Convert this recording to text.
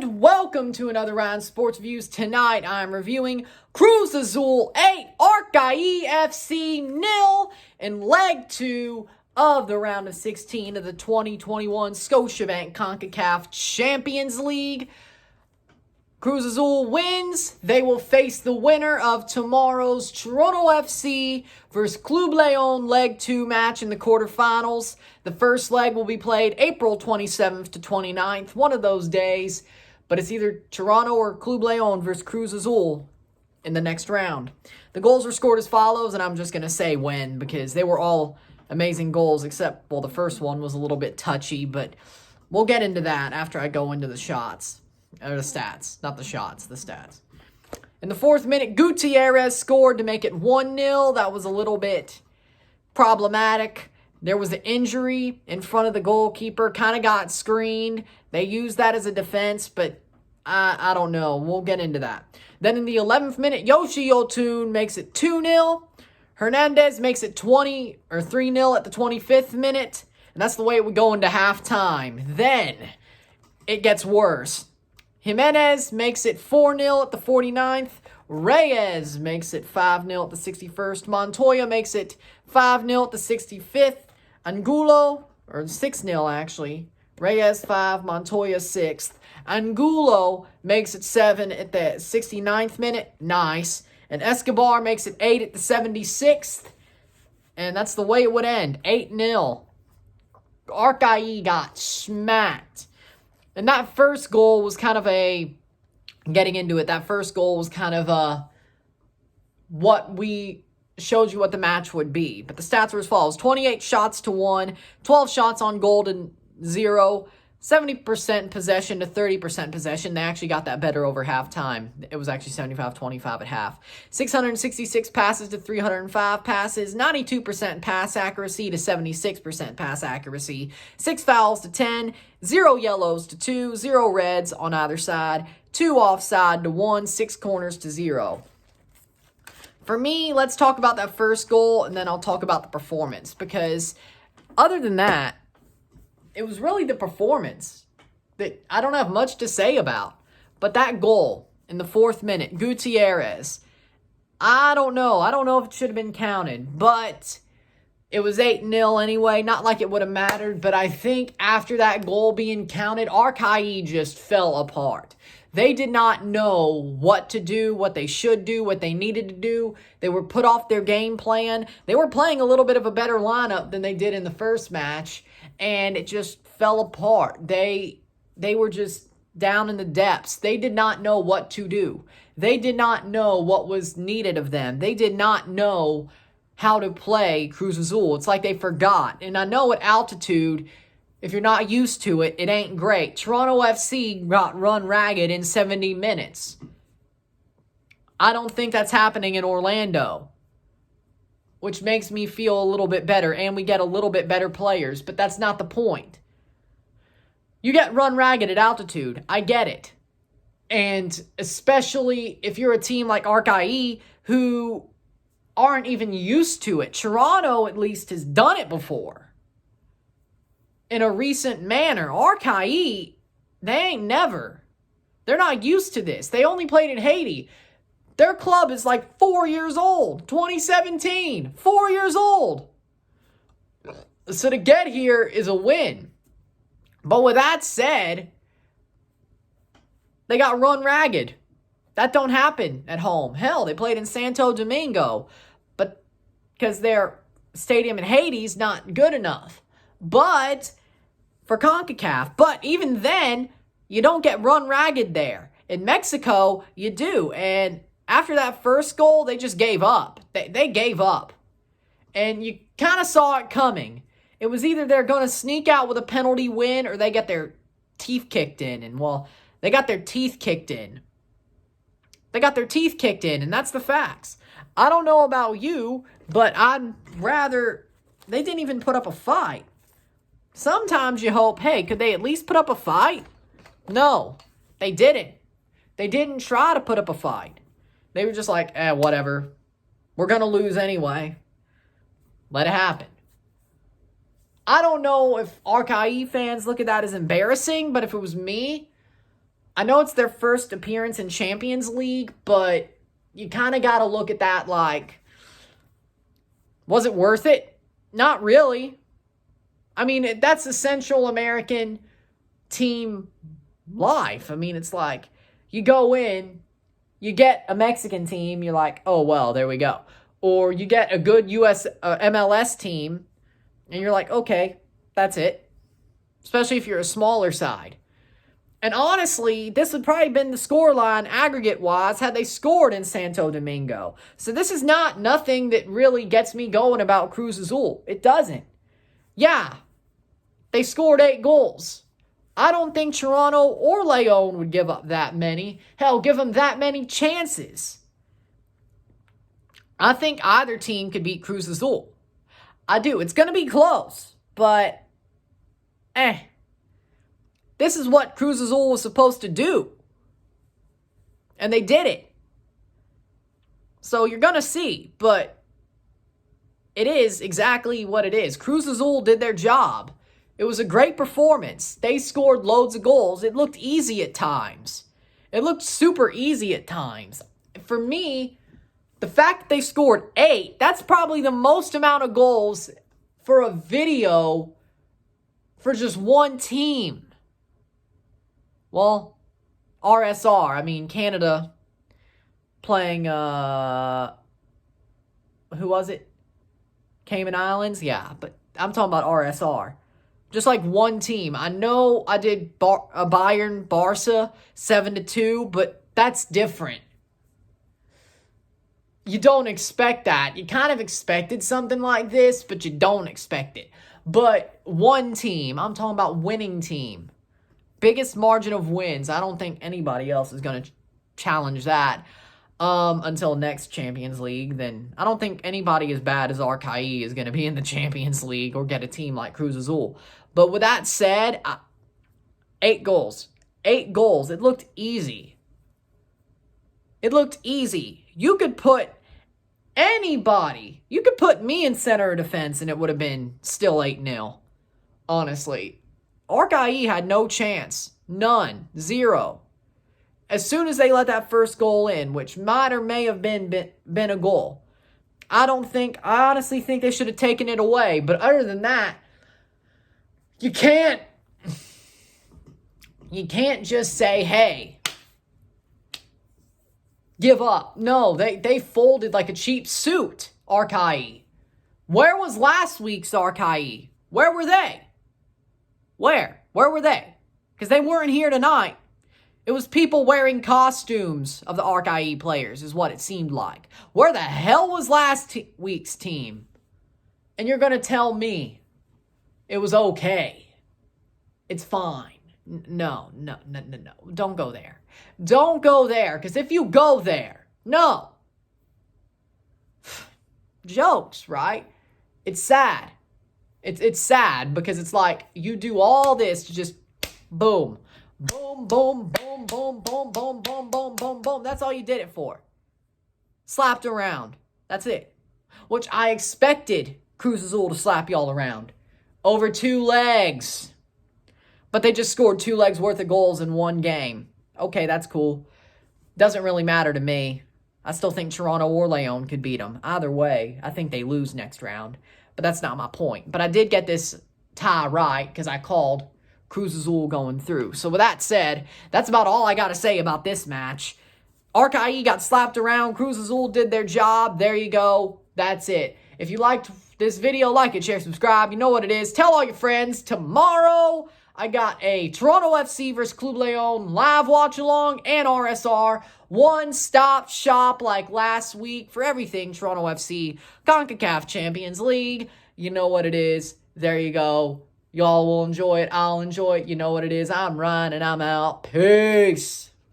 And welcome to another round of Sports Views. Tonight I'm reviewing Cruz Azul 8, Arcahaie FC 0 in leg 2 of the round of 16 of the 2021 Scotiabank Concacaf Champions League. Cruz Azul wins. They will face the winner of tomorrow's Toronto FC versus Club Leon leg 2 match in the quarterfinals. The first leg will be played April 27th to 29th, one of those days. But it's either Toronto or Club Leon versus Cruz Azul in the next round. The goals were scored as follows, and I'm just going to say when because they were all amazing goals except, well, the first one was a little bit touchy, but we'll get into that after I go into the shots. Or the stats. Not the shots, the stats. In the 4th minute, Gutierrez scored to make it 1-0. That was a little bit problematic. There was an injury in front of the goalkeeper. Kind of got screened. They used that as a defense, but I don't know. We'll get into that. Then in the 11th minute, Yoshi Yotun makes it 2-0. Hernandez makes it 3-0 at the 25th minute. And that's the way it would go into halftime. Then it gets worse. Jimenez makes it 4-0 at the 49th. Reyes makes it 5-0 at the 61st. Montoya makes it 5-0 at the 65th. Angulo, or 6-0 actually. Reyes 5, Montoya 6th. Angulo makes it 7 at the 69th minute. Nice. And Escobar makes it 8 at the 76th. And that's the way it would end. 8-0. Arcahaie got smacked. And that first goal was kind of that first goal was kind of what we showed you what the match would be. But the stats were as follows. 28 shots to 1, 12 shots on goal to 0, 70% possession to 30% possession. They actually got that better over halftime. It was actually 75-25 at half. 666 passes to 305 passes, 92% pass accuracy to 76% pass accuracy, 6 fouls to 10, 0 yellows to 2, 0 reds on either side, 2 offside to 1, 6 corners to 0. For me, let's talk about that first goal, and then I'll talk about the performance, because other than that, it was really the performance that I don't have much to say about. But that goal in the 4th minute, Gutierrez, I don't know. I don't know if it should have been counted, but it was 8-0 anyway. Not like it would have mattered, but I think after that goal being counted, Arcahaie just fell apart. They did not know what to do, what they should do, what they needed to do. They were put off their game plan. They were playing a little bit of a better lineup than they did in the first match, and it just fell apart. They were just down in the depths. They did not know what to do. They did not know what was needed of them. They did not know how to play Cruz Azul. It's like they forgot. And I know at altitude, if you're not used to it, it ain't great. Toronto FC got run ragged in 70 minutes. I don't think that's happening in Orlando, which makes me feel a little bit better, and we get a little bit better players, but that's not the point. You get run ragged at altitude. I get it. And especially if you're a team like Arcahaie who aren't even used to it. Toronto at least has done it before in a recent manner. Arcahaie, they ain't never. They're not used to this. They only played in Haiti. Their club is like 4 years old. 2017. 4 years old. So to get here is a win. But with that said, they got run ragged. That don't happen at home. Hell, they played in Santo Domingo. But because their stadium in Haiti is not good enough. But for CONCACAF. But even then, you don't get run ragged there. In Mexico, you do. And after that first goal, they just gave up. They gave up. And you kind of saw it coming. It was either they're going to sneak out with a penalty win or they get their teeth kicked in. And, well, they got their teeth kicked in. They got their teeth kicked in, and that's the facts. I don't know about you, but I'd rather... They didn't even put up a fight. Sometimes you hope, hey, could they at least put up a fight? No, they didn't. They didn't try to put up a fight. They were just like, whatever. We're going to lose anyway. Let it happen. I don't know if Arcahaie fans look at that as embarrassing, but if it was me, I know it's their first appearance in Champions League, but you kind of got to look at that like, was it worth it? Not really. I mean, that's the Central American team life. I mean, it's like you go in, you get a Mexican team, you're like, oh, well, there we go. Or you get a good US MLS team, and you're like, okay, that's it. Especially if you're a smaller side. And honestly, this would probably been the scoreline aggregate-wise had they scored in Santo Domingo. So this is nothing that really gets me going about Cruz Azul. It doesn't. Yeah, they scored 8 goals. I don't think Toronto or Leon would give up that many. Hell, give them that many chances. I think either team could beat Cruz Azul. I do. It's going to be close, but this is what Cruz Azul was supposed to do. And they did it. So you're going to see, but it is exactly what it is. Cruz Azul did their job. It was a great performance. They scored loads of goals. It looked easy at times. It looked super easy at times. For me, the fact that they scored 8, that's probably the most amount of goals for a video for just one team. Well, RSR, I mean, Canada playing, who was it? Cayman Islands? Yeah, but I'm talking about RSR. Just like one team. I know I did Bayern, Barca, 7-2, but that's different. You don't expect that. You kind of expected something like this, but you don't expect it. But one team, I'm talking about winning team. Biggest margin of wins. I don't think anybody else is going to challenge that until next Champions League. Then I don't think anybody as bad as Arcahaie is going to be in the Champions League or get a team like Cruz Azul. But with that said, 8 goals. 8 goals. It looked easy. It looked easy. You could put anybody. You could put me in center of defense and it would have been still 8-0. Honestly. Arcahaie had no chance. None. 0. As soon as they let that first goal in, which might or may have been a goal, I honestly think they should have taken it away. But other than that, you can't just say, hey, give up. No, they folded like a cheap suit, Arcahaie. Where was last week's Arcahaie? Where were they? Where were they? Because they weren't here tonight. It was people wearing costumes of the Arcahaie players is what it seemed like. Where the hell was last week's team? And you're going to tell me it was okay. It's fine. No. Don't go there. Don't go there. Because if you go there, no. Jokes, right? It's sad. It's sad because it's like you do all this to just boom, boom, boom, boom, boom, boom, boom, boom, boom, boom, boom. That's all you did it for. Slapped around. That's it. Which I expected Cruz Azul to slap y'all around. Over 2 legs. But they just scored 2 legs worth of goals in one game. Okay, that's cool. Doesn't really matter to me. I still think Toronto or Leon could beat them. Either way, I think they lose next round. But that's not my point. But I did get this tie right because I called Cruz Azul going through. So with that said, that's about all I got to say about this match. Arcahaie got slapped around. Cruz Azul did their job. There you go. That's it. If you liked this video, like it, share, subscribe. You know what it is. Tell all your friends. Tomorrow, I got a Toronto FC versus Club Leon live watch-along and RSR. One-stop shop like last week for everything Toronto FC. Concacaf Champions League. You know what it is. There you go. Y'all will enjoy it. I'll enjoy it. You know what it is. I'm Ryan and I'm out. Peace.